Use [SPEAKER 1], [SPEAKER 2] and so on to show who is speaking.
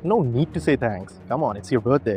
[SPEAKER 1] No need to say thanks. Come on, it's your birthday.